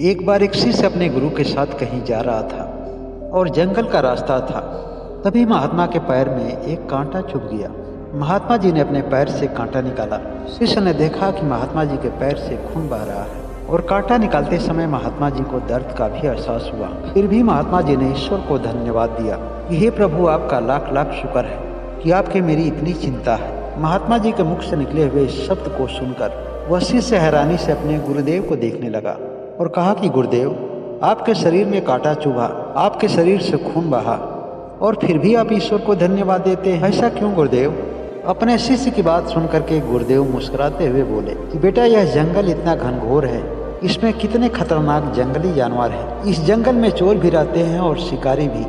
एक बार एक शिष्य अपने गुरु के साथ कहीं जा रहा था और जंगल का रास्ता था। तभी महात्मा के पैर में एक कांटा चुभ गया। महात्मा जी ने अपने पैर से कांटा निकाला। शिष्य ने देखा कि महात्मा जी के पैर से खून बह रहा है और कांटा निकालते समय महात्मा जी को दर्द का भी एहसास हुआ। फिर भी महात्मा जी ने ईश्वर को धन्यवाद दिया कि हे प्रभु, आपका लाख लाख शुक्र है कि आपके मेरी इतनी चिंता है। महात्मा जी के मुख से निकले हुए इस शब्द को सुनकर वह शिष्य हैरानी से अपने गुरुदेव को देखने लगा और कहा कि गुरुदेव, आपके शरीर में कांटा चुभा, आपके शरीर से खून बहा और फिर भी आप ईश्वर को धन्यवाद देते हैं, ऐसा क्यों गुरुदेव? अपने शिष्य की बात सुनकर के गुरुदेव मुस्कुराते हुए बोले कि बेटा, यह जंगल इतना घनघोर है, इसमें कितने खतरनाक जंगली जानवर हैं। इस जंगल में चोर भी रहते हैं और शिकारी भी।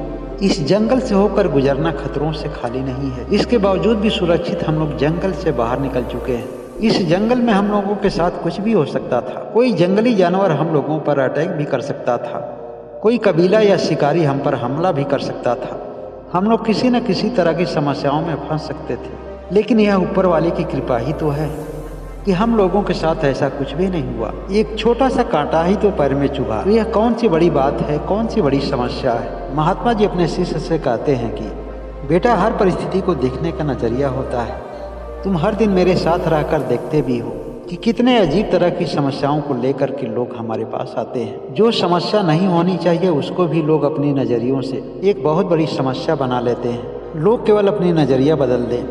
इस जंगल से होकर गुजरना खतरों से खाली नहीं है। इसके बावजूद भी सुरक्षित हम लोग जंगल से बाहर निकल चुके हैं। इस जंगल में हम लोगों के साथ कुछ भी हो सकता था। कोई जंगली जानवर हम लोगों पर अटैक भी कर सकता था, कोई कबीला या शिकारी हम पर हमला भी कर सकता था। हम लोग किसी न किसी तरह की समस्याओं में फंस सकते थे, लेकिन यह ऊपर वाले की कृपा ही तो है कि हम लोगों के साथ ऐसा कुछ भी नहीं हुआ। एक छोटा सा कांटा ही तो पैर में चुभा, तो यह कौन सी बड़ी बात है, कौन सी बड़ी समस्या है? महात्मा जी अपने शिष्य से कहते हैं कि बेटा, हर परिस्थिति को देखने का नजरिया होता है। तुम हर दिन मेरे साथ रहकर देखते भी हो कि कितने अजीब तरह की समस्याओं को लेकर के लोग हमारे पास आते हैं। जो समस्या नहीं होनी चाहिए उसको भी लोग अपनी नज़रियों से एक बहुत बड़ी समस्या बना लेते हैं। लोग केवल अपनी नज़रिया बदल दें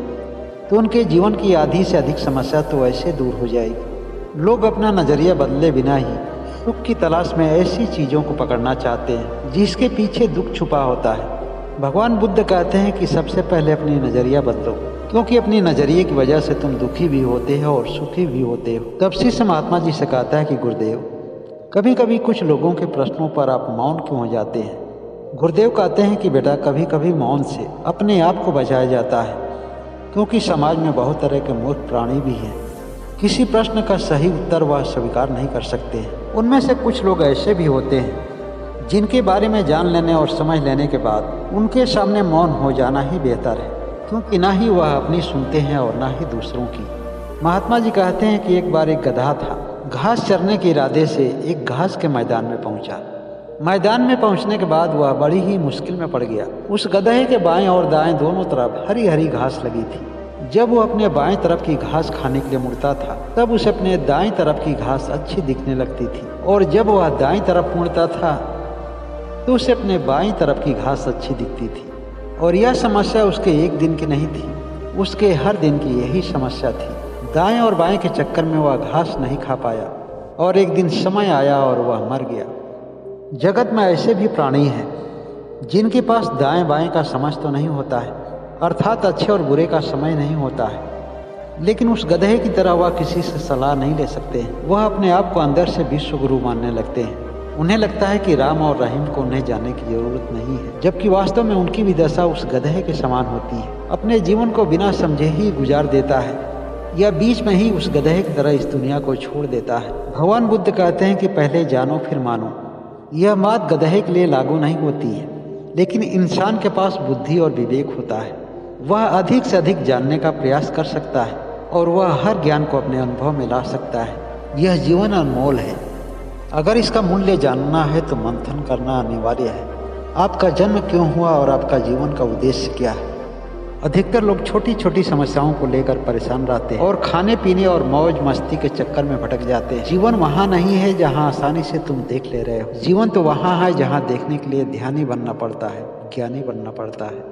तो उनके जीवन की आधी से अधिक समस्या तो ऐसे दूर हो जाएगी। लोग अपना नज़रिया बदले बिना ही सुख की तलाश में ऐसी चीज़ों को पकड़ना चाहते हैं जिसके पीछे दुख छुपा होता है। भगवान बुद्ध कहते हैं कि सबसे पहले अपनी नज़रिया बदलो, क्योंकि अपनी नज़रिए की वजह से तुम दुखी भी होते हो और सुखी भी होते हो। तब शिष्य महात्मा जी से कहता है कि गुरुदेव, कभी कभी कुछ लोगों के प्रश्नों पर आप मौन क्यों हो जाते हैं? गुरुदेव कहते हैं कि बेटा, कभी कभी मौन से अपने आप को बचाया जाता है, क्योंकि समाज में बहुत तरह के मूर्ख प्राणी भी हैं। किसी प्रश्न का सही उत्तर वह स्वीकार नहीं कर सकते हैं। उनमें से कुछ लोग ऐसे भी होते हैं जिनके बारे में जान लेने और समझ लेने के बाद उनके सामने मौन हो जाना ही बेहतर है, क्योंकि ना ही वह अपनी सुनते हैं और ना ही दूसरों की। महात्मा जी कहते हैं कि एक बार एक गधा था, घास चरने के इरादे से एक घास के मैदान में पहुंचा। मैदान में पहुंचने के बाद वह बड़ी ही मुश्किल में पड़ गया। उस गधे के बाएं और दाएं दोनों तरफ हरी हरी घास लगी थी। जब वो अपने बाएं तरफ की घास खाने के लिए मुड़ता था तब उसे अपने दाएं तरफ की घास अच्छी दिखने लगती थी, और जब वह दाएं तरफ मुड़ता था तो उसे अपने बाएं तरफ की घास अच्छी दिखती थी। और यह समस्या उसके एक दिन की नहीं थी, उसके हर दिन की यही समस्या थी। दाएं और बाएं के चक्कर में वह घास नहीं खा पाया और एक दिन समय आया और वह मर गया। जगत में ऐसे भी प्राणी हैं जिनके पास दाएं बाएं का समझ तो नहीं होता है, अर्थात अच्छे और बुरे का समय नहीं होता है, लेकिन उस गधे की तरह वह किसी से सलाह नहीं ले सकते हैं। वह अपने आप को अंदर से विश्व गुरु मानने लगते हैं। उन्हें लगता है कि राम और रहीम को उन्हें जानने की जरूरत नहीं है, जबकि वास्तव में उनकी भी दशा उस गधे के समान होती है। अपने जीवन को बिना समझे ही गुजार देता है या बीच में ही उस गधे की तरह इस दुनिया को छोड़ देता है। भगवान बुद्ध कहते हैं कि पहले जानो फिर मानो। यह बात गधे के लिए लागू नहीं होती है, लेकिन इंसान के पास बुद्धि और विवेक होता है। वह अधिक से अधिक जानने का प्रयास कर सकता है और वह हर ज्ञान को अपने अनुभव में ला सकता है। यह जीवन अनमोल है। अगर इसका मूल्य जानना है तो मंथन करना अनिवार्य है। आपका जन्म क्यों हुआ और आपका जीवन का उद्देश्य क्या है? अधिकतर लोग छोटी छोटी समस्याओं को लेकर परेशान रहते हैं और खाने पीने और मौज मस्ती के चक्कर में भटक जाते हैं। जीवन वहाँ नहीं है जहाँ आसानी से तुम देख ले रहे हो। जीवन तो वहाँ है जहाँ देखने के लिए ध्यानी बनना पड़ता है, ज्ञानी बनना पड़ता है।